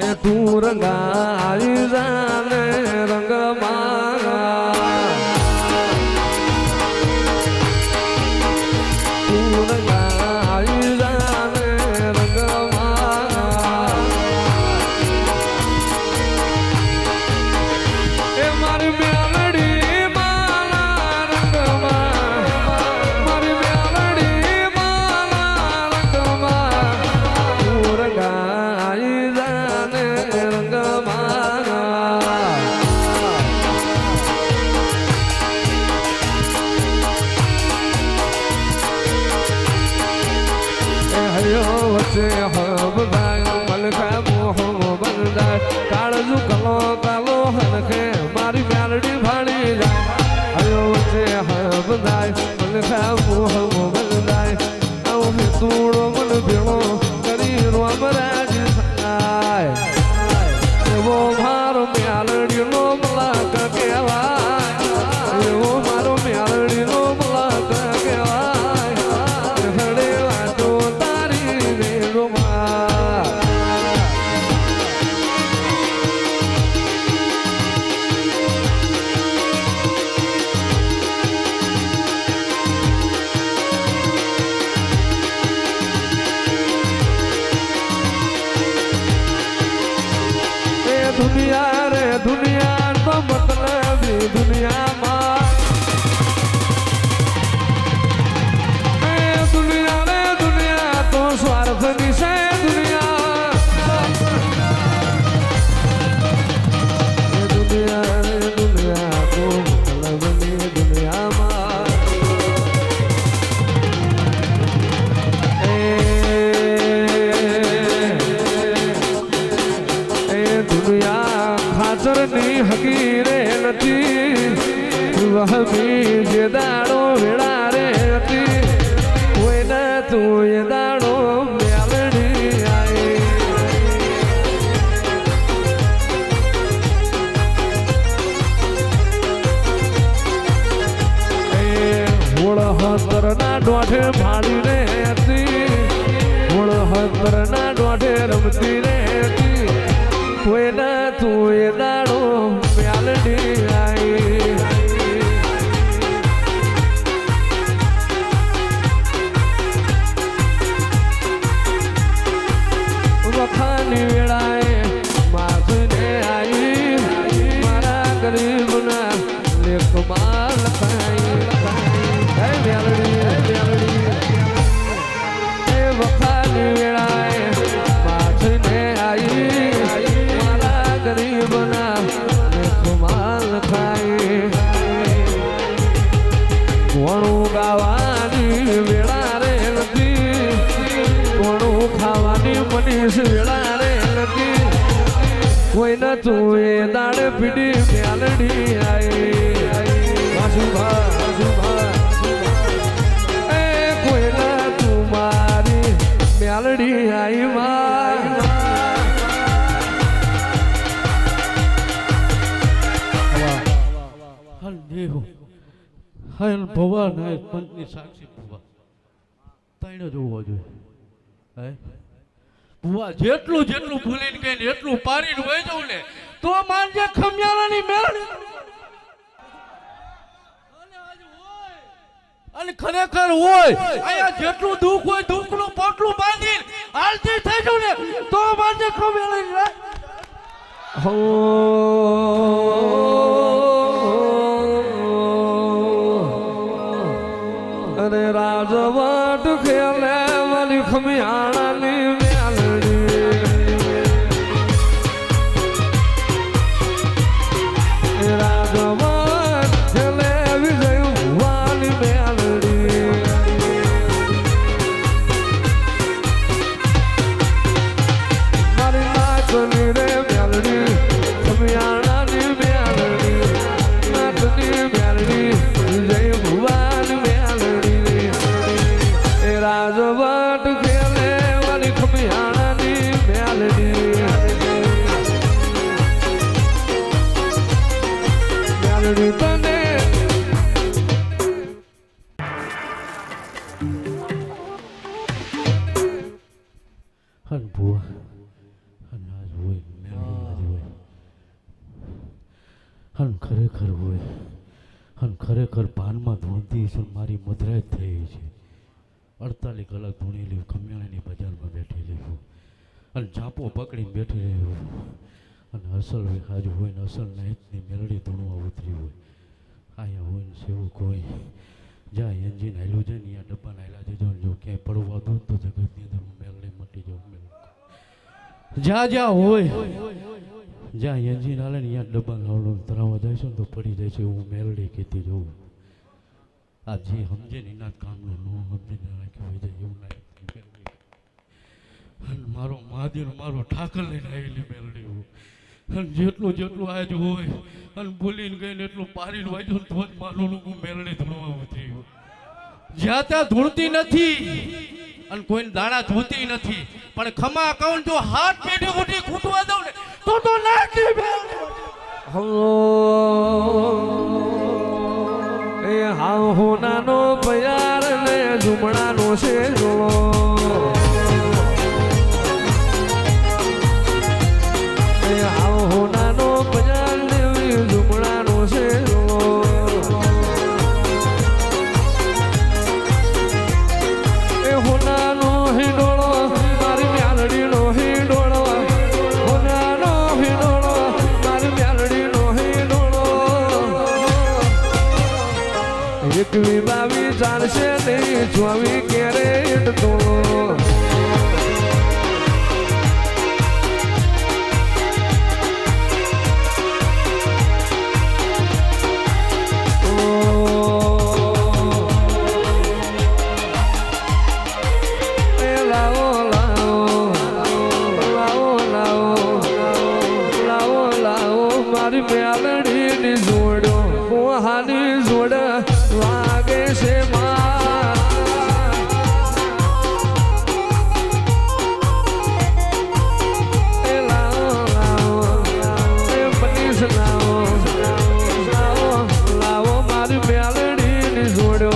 એ તું રંગાઈ જાને રંગ મારા તું રંગાઈ જાને રંગ મારા એ મારી મેલડી મારા રંગમાં મારી મેલડી મારા રંગમાં તું રંગાઈ જાને રંગ મારા એ હયો વચ્ચે હબદાય મલકા મોહ બંધાય કાળજુ કલો કાલો હનખે મારી મેલડી ભાળી જાય હયો વચ્ચે હબદાય મલકા મોહ બંધાય આવું તુડો મન ભેળો કરી રોમ રાજ થાય એવો મારો મેલડીનો મલક કહેવાય એવો મારો મેલડીનો મલક કહેવાય હડે વાતો તારી રે રોમા दुनिया रे दुनिया तो मतलब दुनिया माँ दुनिया रे दुनिया तो स्वार्थ निशे दुनिया दुनिया रे दुनिया तो मतलब दुनिया माँ दुनिया खाचर नी हकीरे नथी वहमी जे दाड़ो वेड़ा रे नथी कोई न तू ये दाड़ो मेलडी आई होड़ हतर ना डोठे भाड़ी रे हती होड़ हतर ना डोठे रमती रे हती कोई ना तू ये दाड़ो मेलडी आई वखानी वेड़ाए माथने आई मारा गरीब ना लेख माल खाई मेलडी वखानी वेड़ाए माथने आई गरीब ना माल खाई घणु गावानी वेड़ा रे नथी घणु खावानी मनीष वेड़ा रे नथी कोई न तू ए दाड़े पीड़ी मेलडी आई वासुभा ए कोई न तू मारी मेलडी आई माई દેવો હાલ ભગવાન હે પંચની સાક્ષી ભુવા તૈણ જોવો જોઈએ હે ભુવા જેટલું જેટલું ભૂલીને ગઈ એટલું પારીને વહી જવું ને તો માનજે ખમિયારાની મેળ અને ખરેખર હોય આયા જેટલું દુઃખ હોય દુઃખનું પોટલું બાંધીને હાલતી થઈ જવું ને તો માનજે ખમિયારાની हो अरे राजवट खेले वाली खमियाणी मेलडी राजवट खेले विजय वाली मेलडी मारी नाचनी रे मेलडी खमियाणी मेलडी नाचनी मेलडी विजय भुवानी राजवट खेले वाली खमियाणी मेलडी मेलडी तने હન ખરેખર હોય હન ખરેખર પાનમાં ધૂણતી છે મારી મધરાજ થઈ છે 48 કલાક ધૂણેલી ખમ્યાણીની બજારમાં બેઠેલી હું અને ચાપો પકડીને બેઠી રહ્યો અને અસલ વિખાજ હોય ને અસલ નાઈટની મેલડી ધૂણવા ઉતરી હોય અહીંયા હોય ને સેવું કોઈ જ્યાં એન્જિન હાલ્યું છે ને અહીંયા ડબ્બા નાયલા જજો જો ક્યાંય પડવા દો તો જગતની અંદર મેલડી મટી જાઉં જ્યાં જ્યાં હોય જ્યાં એન્જિન હાલે ને અહીંયા ડબ્બા લાવડો તરાવવા જાય છે ને તો પડી જાય છે હું મેલડી કહેતી જવું આ જે સમજે ને એના કામનું ન સમજીને રાખ્યું હોય જાય એવું ના અને મારો મહાદેવ મારો ઠાકર લઈને આવેલી મેલડી હું અને જેટલું જેટલું આજ હોય અને ભૂલીને ગઈને એટલું પારીને વાંચ્યું તો જ મારું હું મેલડી ધૂણવા ઉતરી જ્યાં ત્યાં ધૂણતી નથી અને કોઈને દાણા ધોતી નથી પણ ખમા કહું જો હાથ પેઢી ઉઠી ખૂટવા દઉં ને તો નાખી એ હા હોનાનો પ્યાર ને ઝુમણાનો છે જોડો એ હા હોનાનો પ્યાર ને ઝુમણાનો છે જોડો એ હોનાનો હિડોળો મારી મ્યાલડીનો હિડોળો હોનાનો હિડોળો મારી મ્યાલડીનો હિડોળો એકવી બાવી ચાલશે નહીં ચોવી કેરેટ તો મારી મેલડીની જોડો કોહાની જોડ લાગે છે લાવો મારી મેલડીની જોડો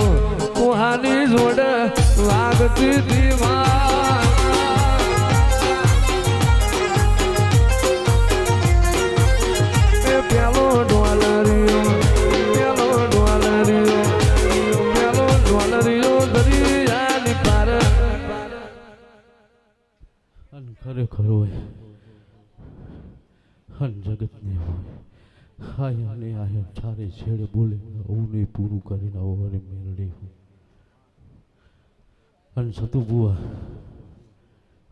કોહાની જોડ લાગતી દીવા પેલો ડોલરીઓ દરિયાની પાર અને ખરેખર હોય હન જગતને હોય હાય અને આયા ચારે છેડે બોલે હું નહીં પૂરું કરીને આવો અને મેળડી હું અને સતુ બુઆ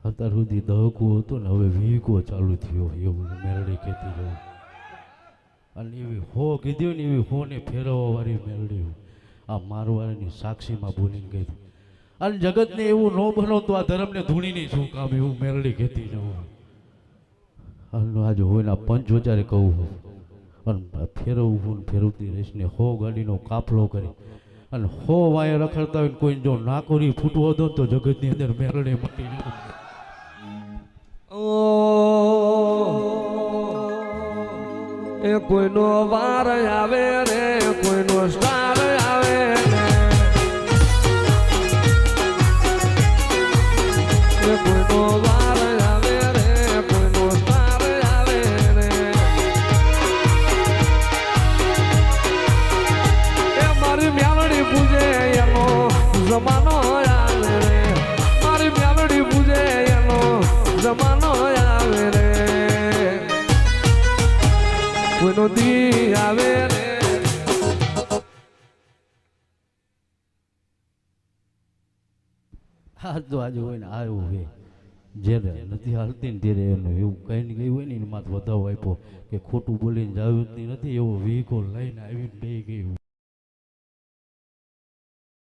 અત્યાર સુધી દહકો હતો ને હવે વીકો ચાલુ થયો એવું મેળડી કહેતી જવું અને એવી હો કીધી ને એવી હોને ફેરવવા વાળી મેળડી આ મારવાળાની સાક્ષીમાં બોલીને ગઈ અને જગતને એવું ન બનો તો આ ધર્મને ધૂણીની શું કામ એવું મેળડી કહેતી જવું અને આજે હોય ને પંચ વચારે કહું અને ફેરવવું ફેરવતી રહીશ ને હો ગાડીનો કાફલો કરી અને હો વાય રખડતા હોય કોઈ જો નાકોરી ફૂટવો દો તો જગતની અંદર મેળડી મટી જાય એ કોઈનો વાર આવે રે કોઈનો સ્ટાર આવે રે કોઈનો વાર આવે રે કોઈનો સ્ટાર આવે રે એ મારી મ્યાલડી પૂજે એનો જમાનો આવે રે મારી મ્યાલડી પૂજે એનો જમાનો આવે રે કોઈનો દી આવે રે હા તો આજે હોય ને આવ્યું હોય જ્યારે નથી હાલતી ને ત્યારે એનું એવું કઈ ને ગયું હોય ને એમાં વધાવો આપ્યો કે ખોટું બોલીને જાવ નથી એવો વીકો લઈને આવીને બે ગયું